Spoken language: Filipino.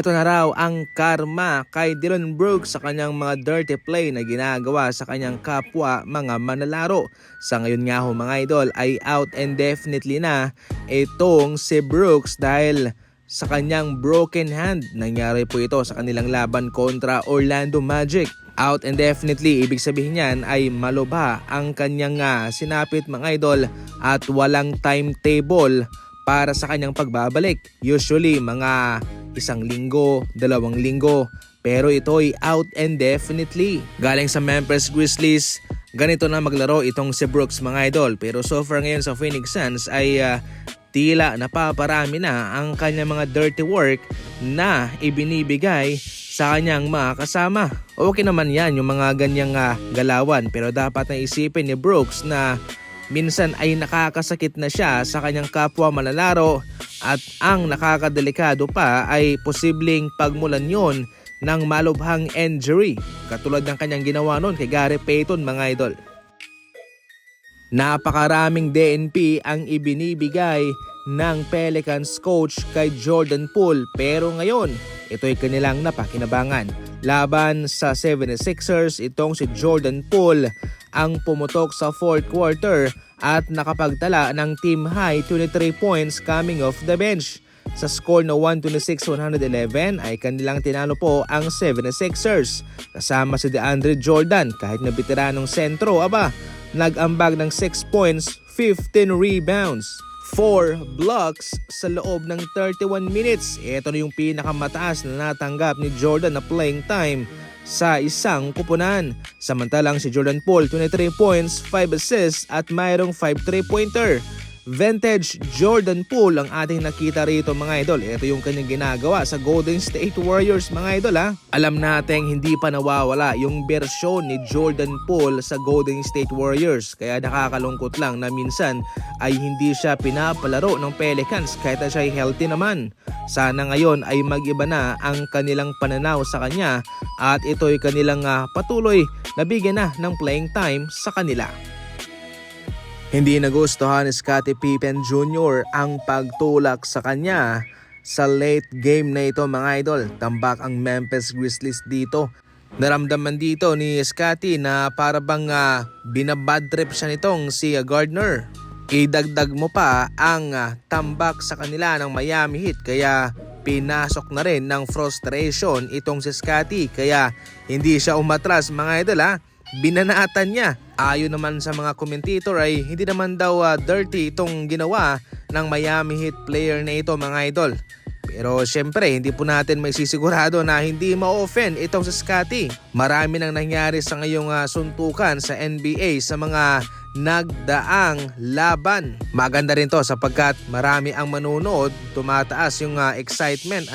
Eto na raw ang karma kay Dillon Brooks sa kanyang mga dirty play na ginagawa sa kanyang kapwa mga manlalaro. Sa ngayon nga ho mga idol ay out indefinitely na itong si Brooks dahil sa kanyang broken hand. Nangyari po ito sa kanilang laban kontra Orlando Magic. Out indefinitely, ibig sabihin niyan ay malubha ang kanyang sinapit mga idol at walang timetable para sa kanyang pagbabalik. Usually mga 1 linggo, 2 linggo, pero ito ay out indefinitely. Galing sa Memphis Grizzlies, ganito na maglaro itong si Brooks mga idol, pero so far ngayon sa Phoenix Suns ay tila napaparami na ang kanyang mga dirty work na ibinibigay sa kanyang mga kasama. Okay naman yan yung mga ganyang galawan, pero dapat na isipin ni Brooks na minsan ay nakakasakit na siya sa kanyang kapwa manlalaro at ang nakakadelikado pa ay posibleng pagmulan yon ng malubhang injury katulad ng kanyang ginawa noon kay Gary Payton mga idol. Napakaraming DNP ang ibinibigay ng Pelicans coach kay Jordan Poole pero ngayon ito'y kanilang napakinabangan. Laban sa 76ers, itong si Jordan Poole ang pumutok sa 4th quarter at nakapagtala ng team high 23 points coming off the bench. Sa score na 126-111 ay kanilang tinalo po ang 76ers. Kasama si DeAndre Jordan kahit na veteranong sentro, nag-ambag ng 6 points, 15 rebounds, 4 blocks sa loob ng 31 minutes. Ito na yung pinakamataas na natanggap ni Jordan na playing time sa isang kupunan. Samantalang si Jordan Poole 23 points, 5 assists at mayroong 5 3-pointer. Vintage Jordan Poole ang ating nakita rito mga idol. Ito yung kanyang ginagawa sa Golden State Warriors mga idol Alam nating hindi pa nawawala yung bersyon ni Jordan Poole sa Golden State Warriors. Kaya nakakalungkot lang na minsan ay hindi siya pinapalaro ng Pelicans kahit na siya ay healthy naman. Sana ngayon ay mag-iba na ang kanilang pananaw sa kanya at ito'y kanilang patuloy na bigyan na ng playing time sa kanila. Hindi nagustuhan ni Scottie Pippen Jr. ang pagtulak sa kanya sa late game na ito mga idol. Tambak ang Memphis Grizzlies dito. Naramdaman dito ni Scottie na para bang binabad trip siya nitong si Gardner. Idagdag mo pa ang tambak sa kanila ng Miami Heat kaya pinasok na rin ng frustration itong si Scottie kaya hindi siya umatras mga idol Binanatan niya. Ayon naman sa mga commentator ay hindi naman daw dirty itong ginawa ng Miami Heat player na ito mga idol. Pero syempre hindi po natin may sisigurado na hindi ma-offend itong si Scottie. Marami nang nangyari sa ngayong suntukan sa NBA sa mga nagdaang laban. Maganda rin to sapagkat marami ang manonood, tumataas yung excitement